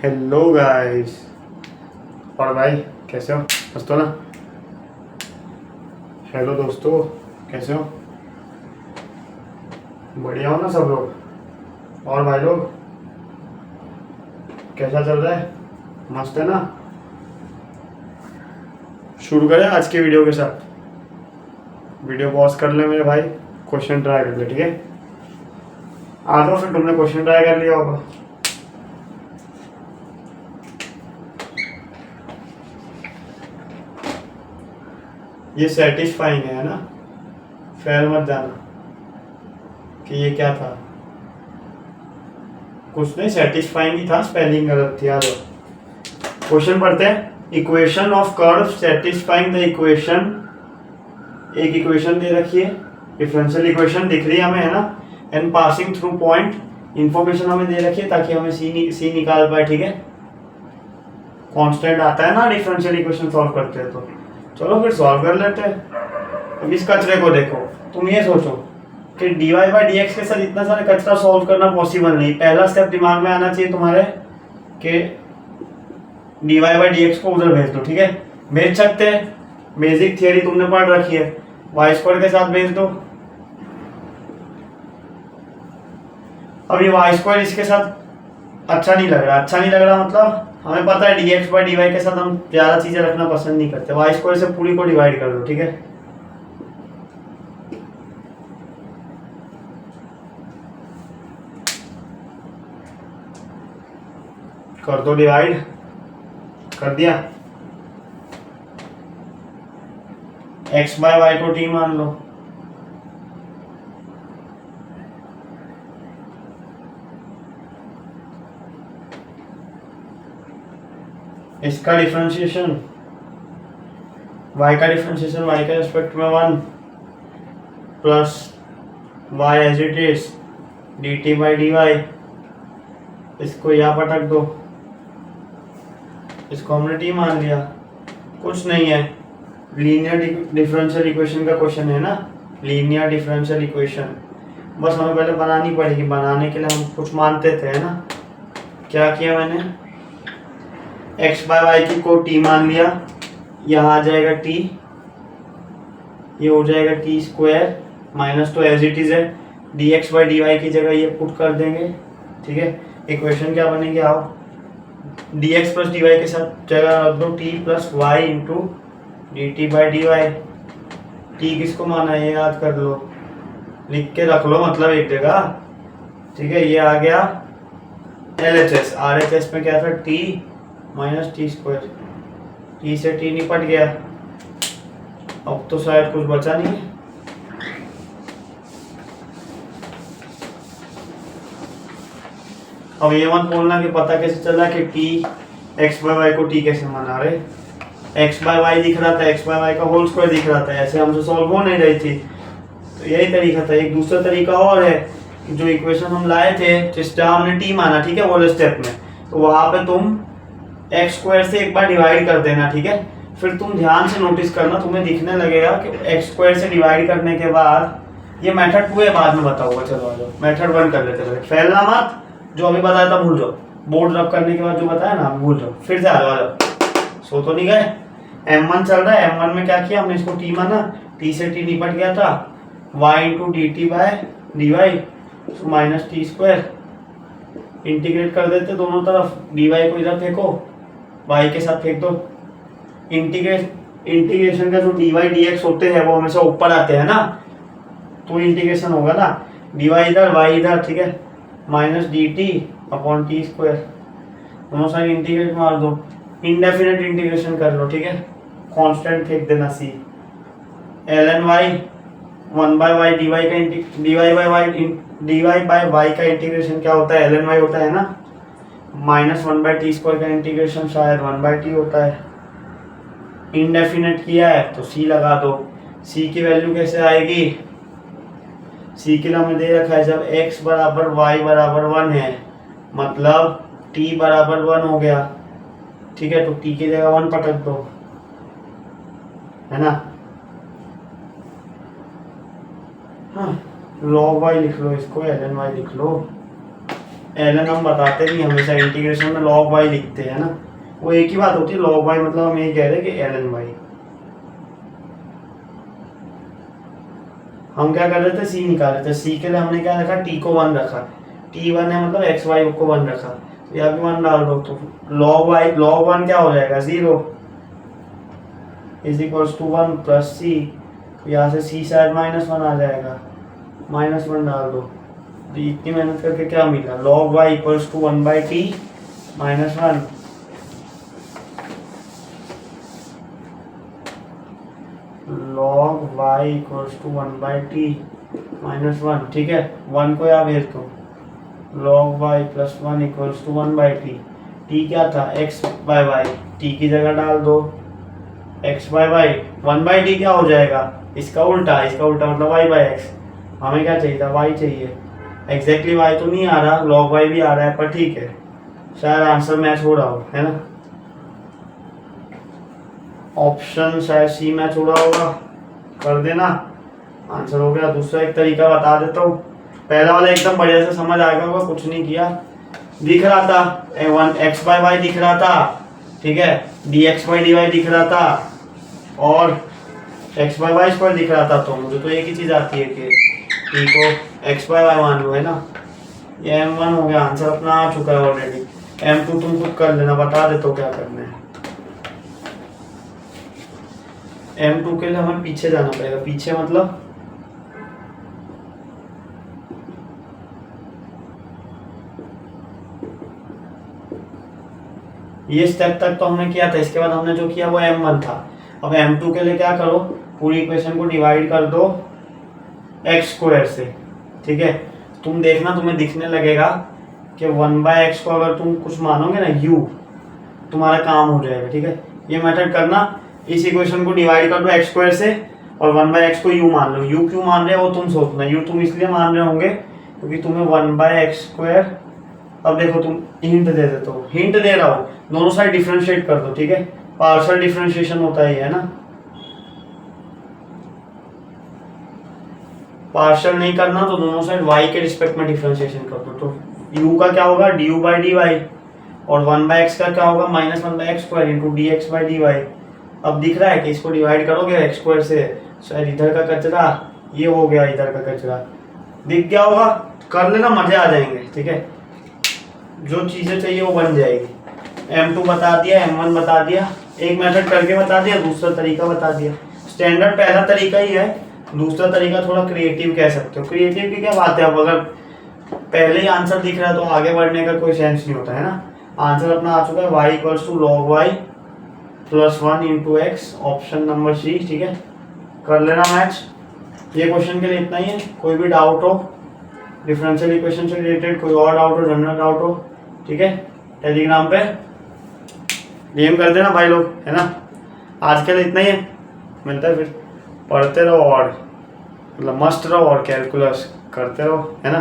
Hello guys. और भाई कैसे हो? मस्त हो ना? हेलो दोस्तों, कैसे हो? बढ़िया हो ना सब लोग? और भाई लोग कैसा चल रहा है? मस्त है ना? शुरू करें आज की वीडियो के साथ। वीडियो पॉज कर ले मेरे भाई, क्वेश्चन ट्राई कर ले, ठीक है? आ जाओ फिर, तुमने क्वेश्चन ट्राई कर लिया होगा। ये सेटिस्फाइंग है ना? फेल मत जाना कि ये क्या था। कुछ नहीं, सेटिस्फाइंग ही था, स्पेलिंग गलत थी। आ जाओ क्वेश्चन पढ़ते हैं। Equation of curve satisfying the equation. एक इक्वेशन दे रखी है, डिफरेंशियल इक्वेशन दिख रही है हमें, है ना? And passing through point, information हमें दे रखी है ताकि हमें सी निकाल पाए, ठीक है? कांस्टेंट आता है ना डिफरेंशियल इक्वेशन सॉल्व करते हैं तो। चलो फिर सॉल्व कर लेते हैं। अब इस कचरे को देखो, तुम ये सोचो कि dy बाई डी एक्स के साथ इतना सारा कचरा सॉल्व करना पॉसिबल नहीं। पहला स्टेप दिमाग में आना चाहिए तुम्हारे कि dy बाई डी एक्स को उधर भेज दो, ठीक है? भेज सकते हैं, बेसिक थियरी तुमने पढ़ रखी है। वाई स्क्वायर के साथ भेज दो। अब ये वाई स्क्वायर इसके साथ अच्छा नहीं लग रहा। अच्छा नहीं लग रहा मतलब हमें पता है d x by d y के साथ हम ज़्यादा चीज़ें रखना पसंद नहीं करते। वाई स्क्वायर से पूरी को डिवाइड कर दो, ठीक है? कर दो डिवाइड। कर दिया। एक्स बाय वाई को टी मान लो। इसका डिफरेंशिएशन y का डिफरेंशिएशन y के रिस्पेक्ट में 1 plus y as it is dt by d y. इसको यहाँ पटक दो, इसको हमने t मान लिया। कुछ नहीं है, लीनियर डिफरेंशियल इक्वेशन का क्वेश्चन है ना, लीनियर डिफरेंशियल इक्वेशन। बस हमें पहले बनानी पड़ेगी। बनाने के लिए हम कुछ मानते थे, है ना? क्या किया मैंने? एक्स बाय वाई की को टी मान लिया। यहाँ आ जाएगा टी, ये हो जाएगा टी स्क्वायर माइनस, तो एज इट इज है। D x by d y की जगह ये पुट कर देंगे, ठीक है? इक्वेशन क्या बनेगी? आओ, d x plus d y के साथ जगह रख दो t plus y into d t by d y. T किसको माना है ये याद कर लो, लिख के रख लो, मतलब एक जगह, ठीक है? ये आ गया L H S. R H S में क्या था? T minus t square. T से टी निपट गया। अब तो शायद कुछ बचा नहीं है। अब ये मत बोलना कि पता कैसे चला कि टी एक्स बाय वाई को टी कैसे माना रहे। एक्स बाय वाई दिख रहा था, एक्स बाय वाई का होल स्क्वायर दिख रहा था, ऐसे हमसे सॉल्व हो नहीं रही थी। तो यही तरीका था। एक दूसरा तरीका और है कि जो इक्वेशन हम लाए थे जिस हमने टी माना, ठीक है, वो स्टेप में, तो वहां पे तुम एक्स स्क्वायर से एक बार डिवाइड कर देना, ठीक है? फिर तुम ध्यान से नोटिस करना, तुम्हें दिखने लगेगा कि एक्स स्क्वायर से डिवाइड करने के बाद ये मेथड 2 है, बाद में बताऊंगा। चलो आ जाओ, मेथड 1 कर लेते हैं। फैलना मत, जो अभी बताया था भूल जाओ। बोर्ड रब करने के बाद जो बताया ना भूल जाओ। फिर से आ जाओ। सो तो नहीं गए? M1 चल रहा है। M1 में क्या किया हमने? इसको टी माना, टी से टी निपट गया था, y into d t by d y minus t square. Integrate कर देते दोनों तरफ, डी वाई को इधर फेंको, y के साथ फेंक दो। इंटीग्रेशन का जो डी वाई डी एक्स होते हैं वो हमेशा ऊपर आते हैं ना, तो इंटीग्रेशन होगा ना, डी वाई इधर वाई इधर, ठीक है? Minus D T upon T square. दोनों साइड इंटीग्रेट मार दो, इनडेफिनेट इंटीग्रेशन कर लो, ठीक है? कांस्टेंट फेंक देना C. L N Y 1 by Y D Y का डी वाई बाय वाई का इंटीग्रेशन क्या होता है? एल एन वाई होता है ना, माइनस 1 बाई टी स्क्वायर का इंटीग्रेशन शायद 1 बाई टी होता है। इनडेफिनेट किया है तो सी लगा दो। सी की वैल्यू कैसे आएगी? सी के लिए हमें दे रखा है जब x बराबर y बराबर 1 है, मतलब t बराबर 1 हो गया, ठीक है? तो t की जगह 1 पटक दो, है ना? हाँ, log y लिख लो, इसको ln y लिख लो। ln हम बताते नहीं, हमेशा इंटीग्रेशन में log y लिखते हैं ना, वो एक ही बात होती है। log y मतलब हम ये कह रहे हैं कि ln y। हम क्या कर रहे थे, c निकाल रहे थे। c के लिए हमने क्या रखा, t को 1 रखा, t 1 है मतलब x y को 1 रखा, तो यहाँ भी 1 डाल दो, तो log 1 क्या हो जाएगा 0 इज इक्वल्स टू 1 प्लस सी, यहाँ से c शायद -1 आ जाएगा, -1 डाल दो। तो इतनी मेहनत करके क्या मिला, log y equals to 1/t -1। log y equals to 1/t -1, ठीक है। 1 को यहाँ भेज दो, log y plus 1 equals to 1/t। t क्या था, x/y, t की जगह डाल दो x/y। 1/t क्या हो जाएगा, इसका उल्टा मतलब y/x। हमें क्या चाहिए था, y चाहिए। एग्जैक्टली y तो नहीं आ रहा, log y भी आ रहा है, पर ठीक है, शायद आंसर मैच हो रहा हो, है ना। ऑप्शन शायद सी मैच हो रहा होगा, कर देना, आंसर हो गया। दूसरा एक तरीका बता देता हूँ, पहला वाला एकदम बढ़िया से समझ आएगा होगा, कुछ नहीं किया, दिख रहा था x/y दिख रहा था, ठीक है, dx/dy दिख रहा था और x/y² दिख रहा था, तो मुझे तो एक ही चीज आती है कि t को x/y मान लो, है ना। ये m1 हो गया, आंसर अपना आ चुका है ऑलरेडी। m2 तुम खुद कर लेना, बता दे तो क्या करना है। m2 के लिए हमें पीछे जाना पड़ेगा, पीछे मतलब ये स्टेप तक तो हमने किया था, इसके बाद हमने जो किया वो m1 था। अब m2 के लिए क्या करो, पूरी इक्वेशन को डिवाइड कर दो x² से, ठीक है। तुम देखना, तुम्हें दिखने लगेगा कि 1/x को अगर तुम कुछ मानोगे ना u, तुम्हारा काम हो जाएगा, ठीक है। ये मेथड करना, इस इक्वेशन को डिवाइड कर दो x² से और 1/x को u मान लो। u क्यों मान रहे हो वो तुम सोचना, u तुम इसलिए मान रहे होंगे क्योंकि तुम्हें 1/x², अब देखो तुम हिंट दे देते हो, हिंट दे रहा हो, दोनों साइड डिफरेंशिएट कर दो, ठीक है। पार्शियल डिफरेंशिएशन होता है ना, पार्शियल नहीं करना तो दोनों साइड y के रिस्पेक्ट में डिफरेंशिएशन कर दो, तो u का क्या होगा du/dy और 1/x का क्या होगा -1/x² इंटू dx/dy। अब दिख रहा है कि इसको डिवाइड करोगे x² से, शायद इधर का कचरा ये हो गया, इधर का कचरा दिख गया होगा, कर लेना, मजे आ जाएंगे, ठीक है। जो चीजें चाहिए वो बन जाएगी। m2 बता दिया, m1 बता दिया, एक मेथड करके बता दिया, दूसरा तरीका बता दिया। स्टैंडर्ड पहला तरीका ही है, दूसरा तरीका थोड़ा क्रिएटिव कह सकते हो। क्रिएटिव की क्या बात है, अब अगर पहले ही आंसर दिख रहा है तो आगे बढ़ने का कोई सेंस नहीं होता, है ना। आंसर अपना आ चुका है y equals to log y plus 1 into x, option number C, ठीक है। कर लेना मैच। ये क्वेश्चन के लिए इतना ही है। कोई भी डाउट हो डिफरेंशियल इक्वेशन से रिलेटेड, कोई और डाउट हो, जनरल डाउट हो, ठीक है, टेलीग्राम पे डीएम कर देना भाई लोग, है ना। आज के लिए इतना ही है, मिलता है फिर। पढ़ते रहो और मतलब मस्त रहो और कैलकुलस करते रहो, है ना।